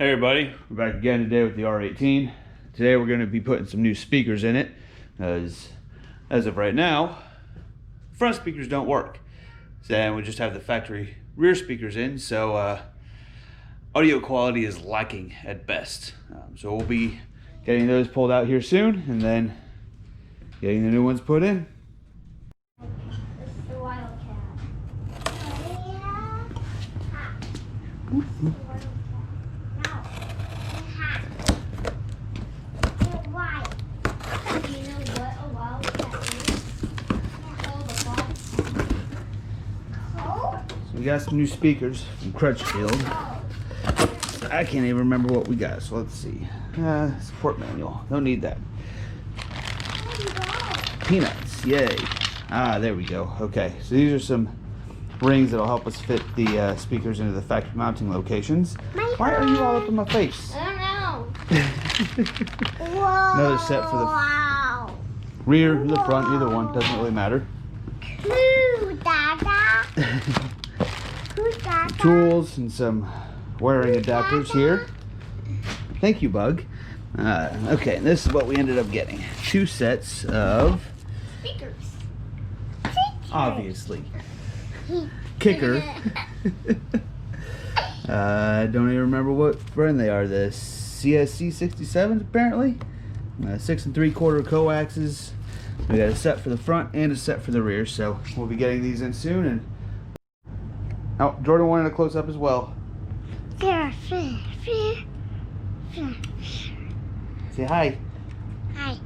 Hey everybody, we're back again today with the R18. Today we're going to be putting some new speakers in it, as of right now, front speakers don't work. So we just have the factory rear speakers in, so audio quality is lacking at best. So we'll be getting those pulled out here soon, and then getting the new ones put in. This is the Wildcat. We got some new speakers from Crutchfield. I can't even remember what we got, so let's see. Support manual. Don't need that. Peanuts, yay. There we go. Okay, so these are some rings that'll help us fit the speakers into the factory mounting locations. Why are you all up in my face? I don't know. Another set for the rear or the front, either one, doesn't really matter. Tools and some wiring adapters here. Thank you, Bug. Okay, and this is what we ended up getting. 2 sets of Speakers. obviously kicker. I don't even remember what brand they are. The CSC 67s apparently. 6 3/4 coaxes. We got a set for the front and a set for the rear, so we'll be getting these in soon. And oh, Jordan wanted a close up as well. Say hi. Hi.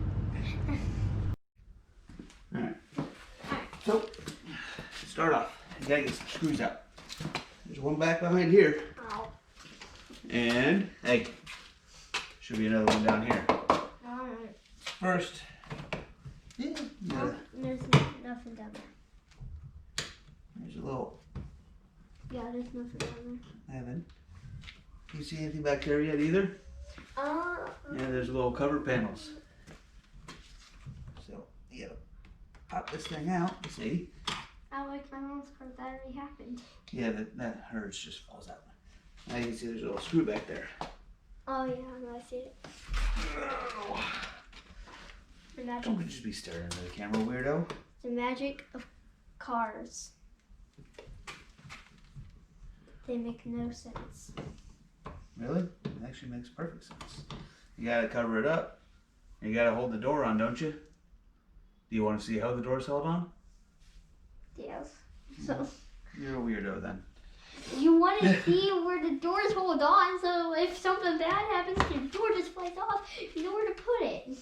Alright. So, start off. You gotta get some screws out. There's one back behind here. Oh. And, hey, should be another one down here. Alright. First, yeah. There's nothing down there. There's a little, Yeah, there's nothing down Evan. Can you see anything back there yet either? there. Yeah, there's little cover panels. So, you gotta pop this thing out, see? I like my mom's car, that already happened. Yeah, that hers just falls out. Now you can see there's a little screw back there. Oh yeah, I see it. The magic, Don't just be staring into the camera, weirdo. the magic of cars. They make no sense. Really? It actually makes perfect sense. You gotta cover it up. You gotta hold the door on, don't you? Do you want to see how the door's held on? Yes. So You're a weirdo then. you want to see where the doors hold on, so if something bad happens, your door just flies off. You know where to put it.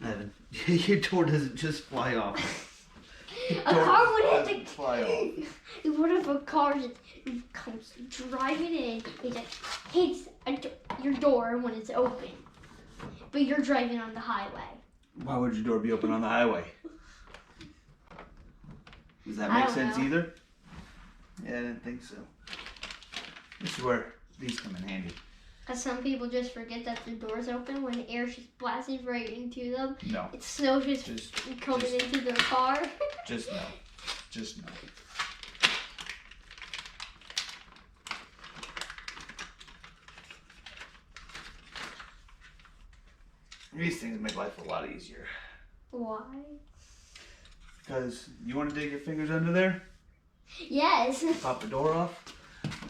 Evan, your door doesn't just fly off. A car would have to fly off. What if a car just comes driving in, it just hits your door when it's open, but you're driving on the highway? Why would your door be open on the highway? Does that I make don't sense know. either? Yeah, I didn't think so. This is where these come in handy. Because some people just forget that the door's open when the air's just blasting right into them. No. It's snow just coming into their car. Just no. Just no. These things make life a lot easier. Why? Because you want to dig your fingers under there? Yes. Pop the door off?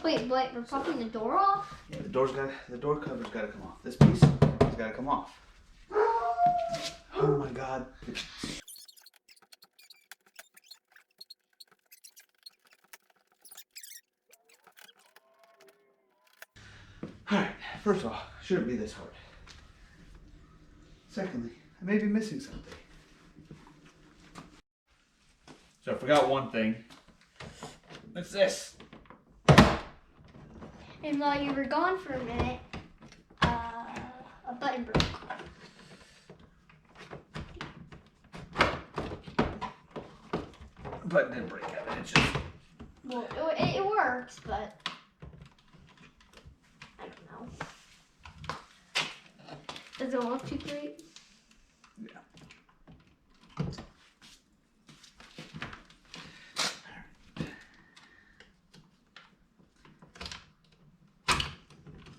Wait, what? We're popping the door off? Yeah, the door cover's got to come off. This piece has got to come off. Oh my God. Alright, first of all, shouldn't be this hard. Secondly, I may be missing something. So I forgot one thing. What's this? And while you were gone for a minute, a button broke. Button didn't break out. It's just. Well, it works, but I don't know. Does it look too great? Yeah.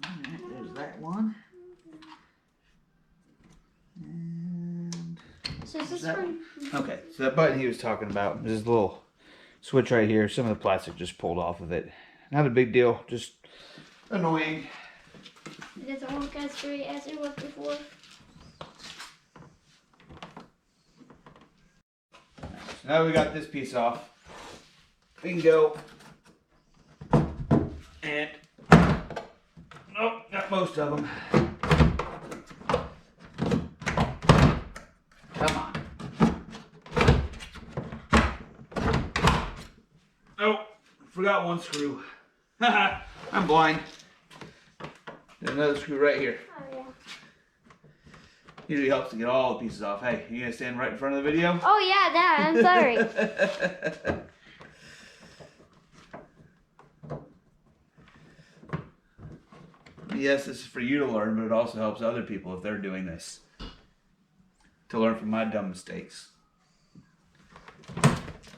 Alright, there's that So is this that from... Okay, so that button he was talking about, there's a little switch right here. Some of the plastic just pulled off of it. Not a big deal, just annoying. It doesn't work as great as it worked before. So now we got this piece off. We can go and nope, got most of them. Come on. Oh, forgot one screw. Haha, I'm blind. There's another screw right here. Oh, yeah. Usually helps to get all the pieces off. Hey, you gonna stand right in front of the video? Oh, yeah, Dad, I'm sorry. Yes, this is for you to learn, but it also helps other people if they're doing this. To learn from my dumb mistakes.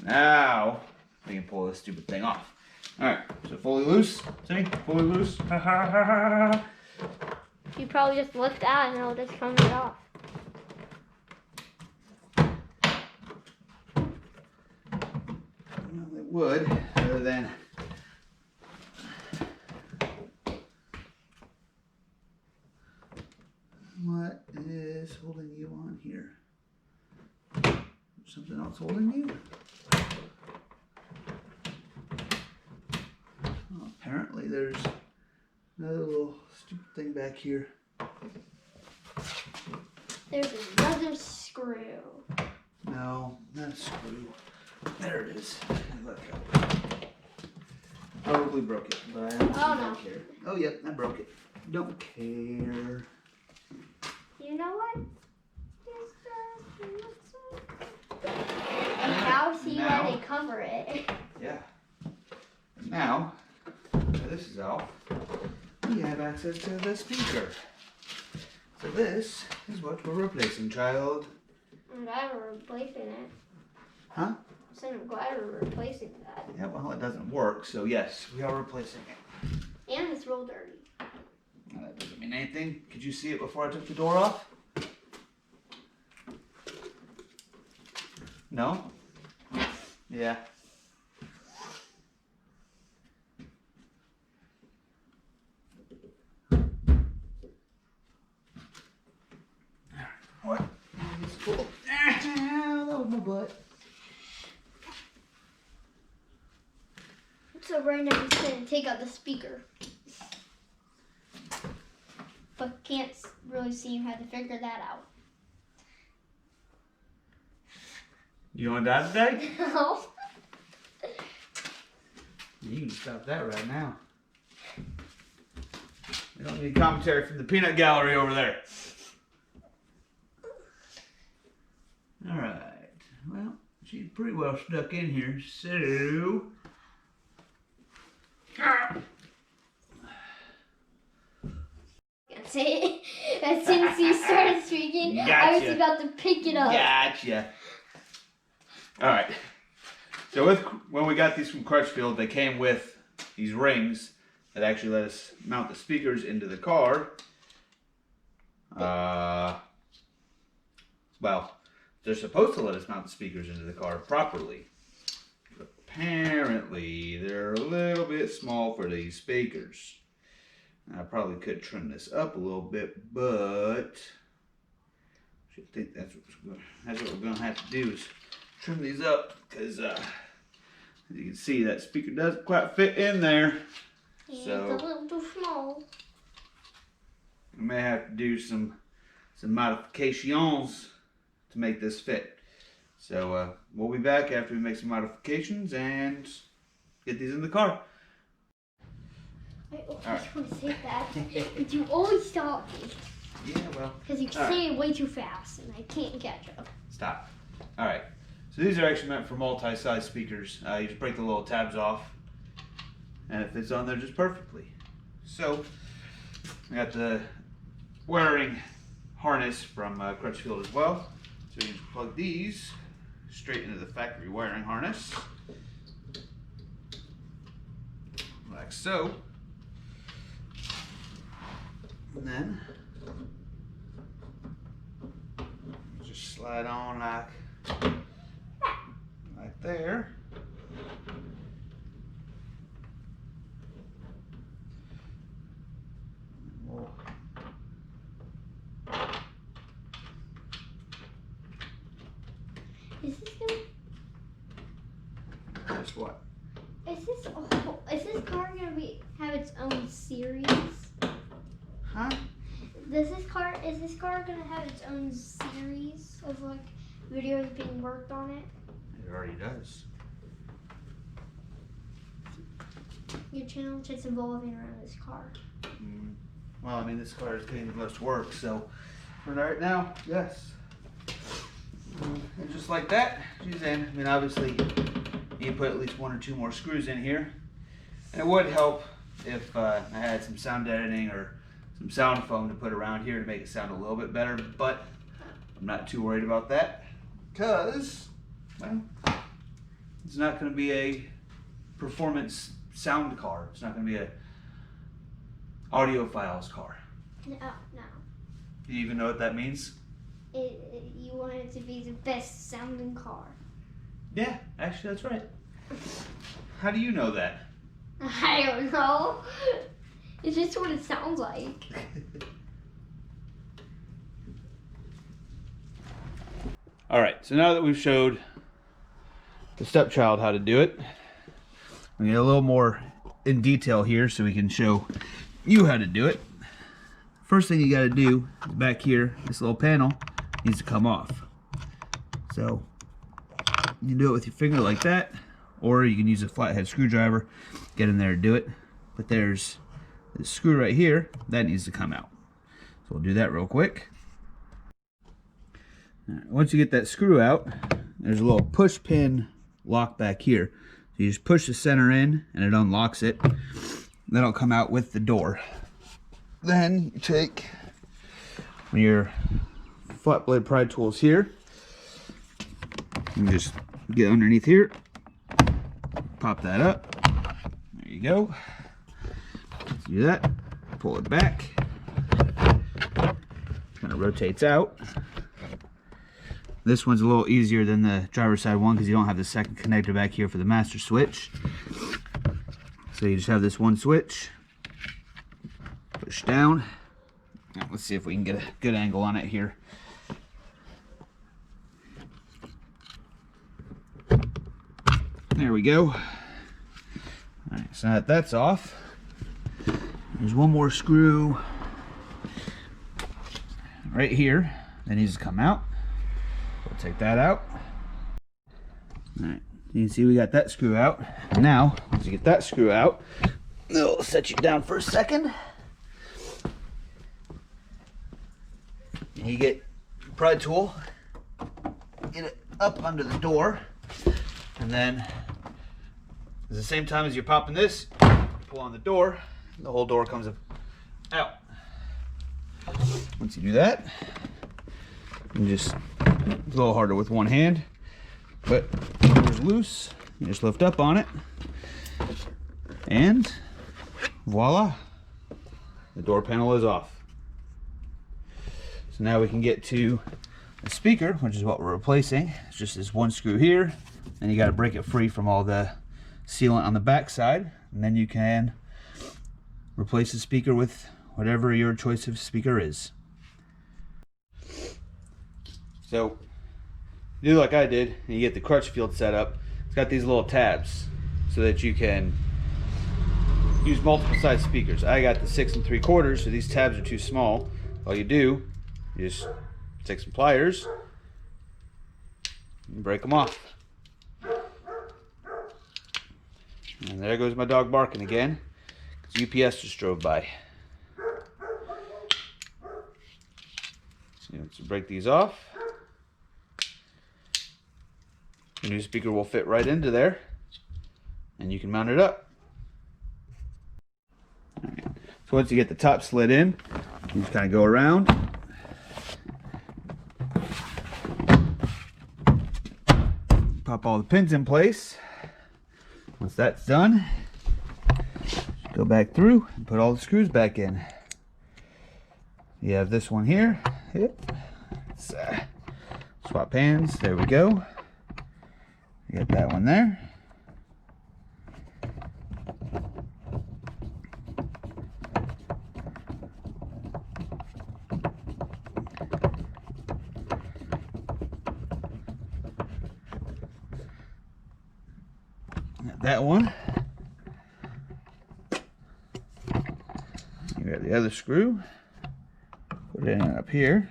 Now, we can pull this stupid thing off. Alright, so fully loose. See? Fully loose. You probably just lift out and it'll just come right off. Well, it would, other than... What is holding you on here? Something else holding you? Oh, apparently there's another little stupid thing back here. There's another screw. No, not a screw. There it is. Let go. Probably broke it, but I don't care. Oh, yep, I broke it. Don't care. You know what? And now see why they cover it. Yeah. And now, that this is off, we have access to the speaker. So this is what we're replacing, child. I'm glad we're replacing it. Huh? I said I'm glad we're replacing that. Yeah, well, it doesn't work, so yes, we are replacing it. And it's real dirty. Well, that doesn't mean anything. Could you see it before I took the door off? No? Yeah. What? That's cool. That was my butt. So right now we're just going to take out the speaker. But can't really seem how to figure that out. You want to die today? No. You can stop that right now. We don't need commentary from the peanut gallery over there. Alright. Well, she's pretty well stuck in here, so... As soon as you started speaking, Gotcha. I was about to pick it up. Gotcha. Alright. So when we got these from Crutchfield, they came with these rings that actually let us mount the speakers into the car. Well, they're supposed to let us mount the speakers into the car properly. But apparently, they're a little bit small for these speakers. I probably could trim this up a little bit, but I think that's what we're going to have to do is trim these up, because as you can see, that speaker doesn't quite fit in there. Yeah, So it's a little too small. I may have to do some modifications to make this fit. So we'll be back after we make some modifications and get these in the car. I always want to say that, but you always stop me. Yeah, well. Because you say it way too fast, and I can't catch up. Stop. All right. So these are actually meant for multi-size speakers. You just break the little tabs off, and it fits on there just perfectly. So I got the wiring harness from Crutchfield as well. So you can just plug these straight into the factory wiring harness, like so. And then just slide on like there. Is this gonna? Just what? Is this car gonna have its own series? Huh? Is this car gonna have its own series of like videos being worked on it? It already does. Your channel just evolving around this car. Well, I mean, this car is getting the most work, so for right now, yes. And just like that, she's in. I mean, obviously, you put at least 1 or 2 more screws in here. And it would help if I had some sound editing or some sound foam to put around here to make it sound a little bit better, but I'm not too worried about that because, well, it's not going to be a performance sound car. It's not going to be a audiophiles car. No. Do you even know what that means? You want it to be the best sounding car. Yeah, actually that's right. How do you know that? I don't know. It's just what it sounds like. Alright, so now that we've showed the stepchild how to do it, we get a little more in detail here so we can show you how to do it. First thing you got to do is back here, this little panel needs to come off. So you can do it with your finger like that, or you can use a flathead screwdriver, get in there to do it. But there's this screw right here that needs to come out. So we'll do that real quick. Right, once you get that screw out, there's a little push pin lock back here. So you just push the center in and it unlocks it. That'll come out with the door. Then you take your flat blade pry tools here and just get underneath here, pop that up, there you go. Let's do that, pull it back, kind of rotates out. This one's a little easier than the driver's side one because you don't have the second connector back here for the master switch. So you just have this one switch, push down. Now, let's see if we can get a good angle on it here. There we go. All right, so now that that's off, there's one more screw right here that needs to come out. We'll take that out. All right, you can see we got that screw out. Now, once you get that screw out, it'll set you down for a second. And you get your pry tool, get it up under the door, and then at the same time as you're popping this, pull on the door, the whole door comes out. Once you do that, you just, it's a little harder with one hand, but the door's loose, you just lift up on it, and voila, the door panel is off. So now we can get to the speaker, which is what we're replacing. It's just this one screw here, and you got to break it free from all the sealant on the back side, and then you can replace the speaker with whatever your choice of speaker is. So do like I did, and you get the crutch field set up. It's got these little tabs so that you can use multiple size speakers. I got the 6 3/4, so these tabs are too small. All you do, you just take some pliers and break them off. And there goes my dog barking again, because UPS just drove by. So let's break these off. The new speaker will fit right into there, and you can mount it up. All right. So once you get the top slid in, you just kind of go around. Pop all the pins in place. Once that's done, go back through and put all the screws back in. You have this one here. Let's swap hands. There we go. Get that one there. Got that one. You got the other screw. Put it in up here.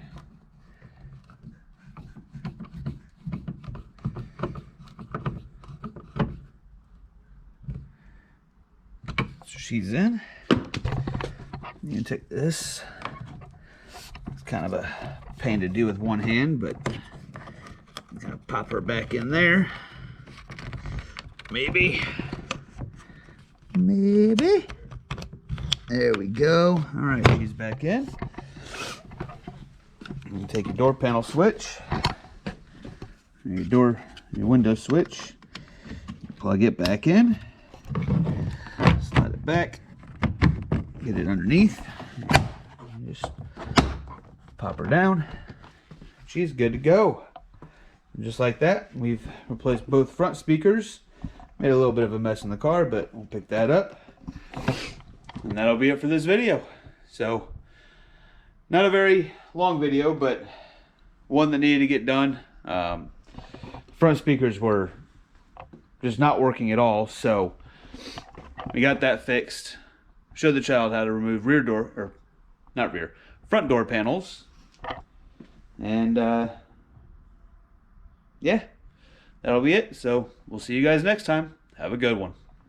So she's in. You can take this. It's kind of a pain to do with one hand, but I'm gonna pop her back in there. Maybe. There we go. All right, she's back in. You take your door panel switch, your window switch, plug it back in, slide it back, get it underneath, just pop her down. She's good to go. And just like that, we've replaced both front speakers. Made a little bit of a mess in the car, but we'll pick that up. And that'll be it for this video. So, not a very long video, but one that needed to get done. Front speakers were just not working at all, so we got that fixed. Showed the child how to remove front door panels. And yeah, that'll be it. So we'll see you guys next time. Have a good one.